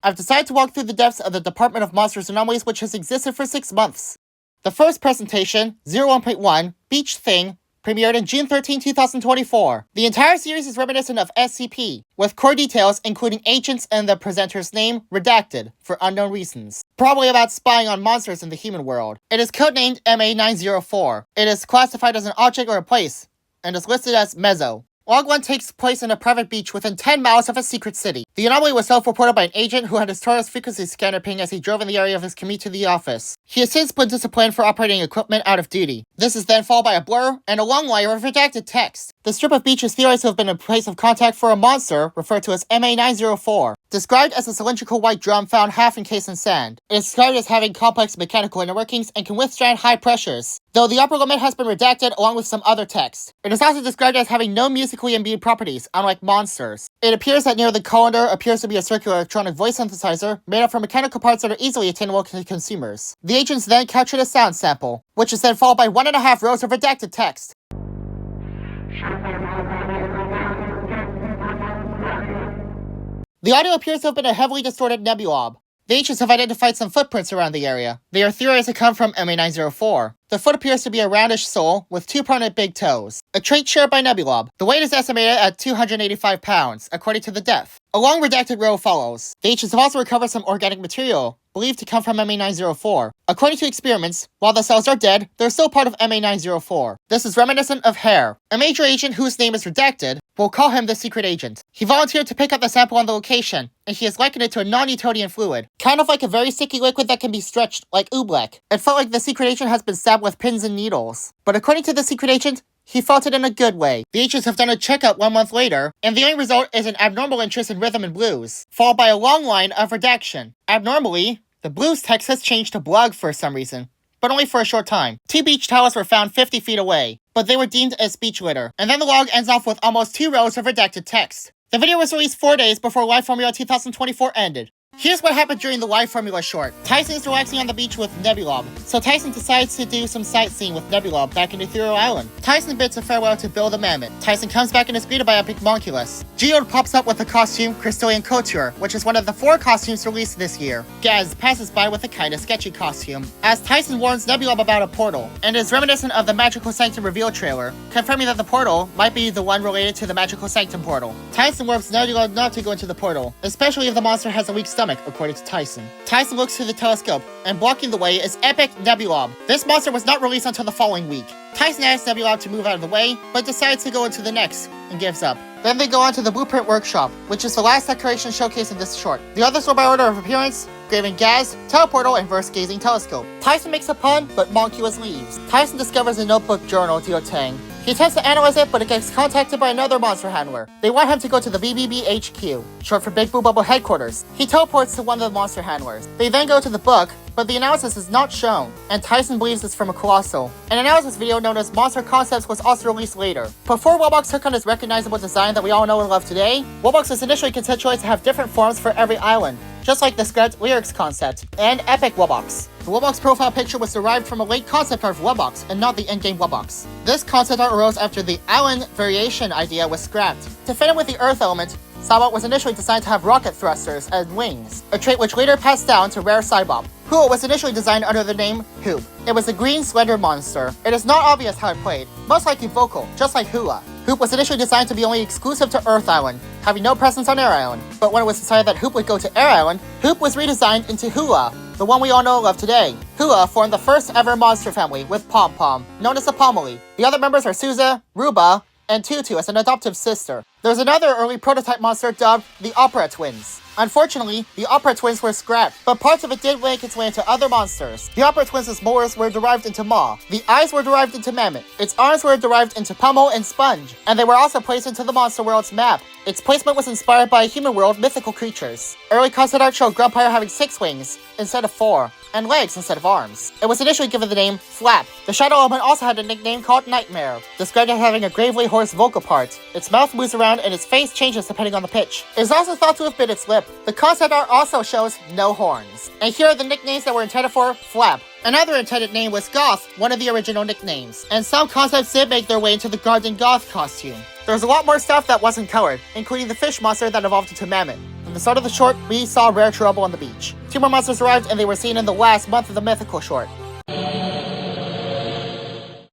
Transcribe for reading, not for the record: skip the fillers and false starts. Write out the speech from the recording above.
I've decided to walk through the depths of the Department of Monsters and Anomalies, which has existed for 6 months. The first presentation, 01.1, Beach Thing, premiered on June 13, 2024. The entire series is reminiscent of SCP, with core details including agents and the presenter's name redacted for unknown reasons. Probably about spying on monsters in the human world. It is codenamed MA904. It is classified as an object or a place, and is listed as Mezzo. Log 1 takes place in a private beach within 10 miles of a secret city. The anomaly was self-reported by an agent who had his Taurus frequency scanner ping as he drove in the area of his commute to the office. He has since been disciplined for operating equipment out of duty. This is then followed by a blur and a long layer of redacted text. The strip of beach is theorized to have been a place of contact for a monster referred to as MA904. Described as a cylindrical white drum found half encased in sand. It is described as having complex mechanical inner workings and can withstand high pressures, though the upper limit has been redacted along with some other text. It is also described as having no musically imbued properties, unlike monsters. It appears that near the colander appears to be a circular electronic voice synthesizer made up from mechanical parts that are easily attainable to consumers. The agents then captured a sound sample, which is then followed by 1.5 rows of redacted text. The audio appears to have been a heavily distorted nebulab. The agents have identified some footprints around the area. They are theorized to come from MA904. The foot appears to be a roundish sole with 2 prominent big toes, a trait shared by Nebulab. The weight is estimated at 285 pounds, according to the depth. A long redacted row follows. The agents have also recovered some organic material, believed to come from MA904. According to experiments, while the cells are dead, they're still part of MA904. This is reminiscent of hair. A major agent whose name is redacted, we'll call him the secret agent. He volunteered to pick up the sample on the location, and he has likened it to a non-Newtonian fluid, kind of like a very sticky liquid that can be stretched, like oobleck. It felt like the secret agent has been stabbed with pins and needles. But according to the secret agent, he felt it in a good way. The agents have done a checkup 1 month later, and the only result is an abnormal interest in rhythm and blues, followed by a long line of redaction. Abnormally, the blues text has changed to blug for some reason, but only for a short time. 2 beach towels were found 50 feet away, but they were deemed as beach litter. And then the log ends off with almost 2 rows of redacted text. The video was released 4 days before Live Formula 2024 ended. Here's what happened during the Live Formula short. Tyson is relaxing on the beach with Nebulab, so Tyson decides to do some sightseeing with Nebulab back in Ethereal Island. Tyson bids a farewell to Bill the Mammoth. Tyson comes back and is greeted by a Picmonculus. Geode pops up with the costume Crystallian Couture, which is one of the 4 costumes released this year. Gaz passes by with a kinda sketchy costume, as Tyson warns Nebulab about a portal, and is reminiscent of the Magical Sanctum reveal trailer, confirming that the portal might be the one related to the Magical Sanctum portal. Tyson warns Nebulab not to go into the portal, especially if the monster has a weak stomach, according to Tyson. Tyson looks through the telescope, and blocking the way is Epic Nebulab. This monster was not released until the following week. Tyson asks Nebulab to move out of the way, but decides to go into the next, and gives up. Then they go on to the Blueprint Workshop, which is the last decoration showcased in this short. The others were by order of appearance: Graven Gaz, Teleportal, and Verse-Gazing Telescope. Tyson makes a pun, but Monculus leaves. Tyson discovers a notebook journal Diotang. He attempts to analyze it, but it gets contacted by another monster handler. They want him to go to the BBB HQ, short for Big Blue Bubble headquarters. He teleports to one of the monster handlers. They then go to the book, but the analysis is not shown, and Tyson believes it's from a Colossal. An analysis video known as Monster Concepts was also released later. Before Wobbox took on his recognizable design that we all know and love today, Wobbox was initially conceptualized to have different forms for every island, just like the Scratch Lyrics concept, and Epic Wobbox. The Wobbox profile picture was derived from a late concept art of Wobbox, and not the endgame Wobbox. This concept art arose after the island variation idea was scrapped. To fit in with the Earth element, Cybot was initially designed to have rocket thrusters and wings, a trait which later passed down to Rare Cybot. Hua was initially designed under the name Hoop. It was a green slender monster. It is not obvious how it played, most likely vocal, just like Hua. Hoop was initially designed to be only exclusive to Earth Island, having no presence on Air Island. But when it was decided that Hoop would go to Air Island, Hoop was redesigned into Hua, the one we all know and love today. Hua formed the first ever monster family with Pom Pom, known as the Pomely. The other members are Souza, Ruba, and Tutu as an adoptive sister. There's another early prototype monster dubbed the Opera Twins. Unfortunately, the Opera Twins were scrapped, but parts of it did make its way into other monsters. The Opera Twins' molars were derived into Maw. The eyes were derived into Mammoth. Its arms were derived into Pummel and Sponge. And they were also placed into the Monster World's map. Its placement was inspired by human world mythical creatures. Early concept art showed Grumpire having 6 wings instead of 4, and legs instead of arms. It was initially given the name Flap. The Shadow Element also had a nickname called Nightmare, described as having a gravely hoarse vocal part. Its mouth moves around and its face changes depending on the pitch. It is also thought to have bit its lip. The concept art also shows no horns. And here are the nicknames that were intended for Flap. Another intended name was Goth, one of the original nicknames. And some concepts did make their way into the Garden Goth costume. There's a lot more stuff that wasn't colored, including the fish monster that evolved into Mammoth. In the start of the short, we saw rare trouble on the beach. 2 more monsters arrived, and they were seen in the last month of the mythical short.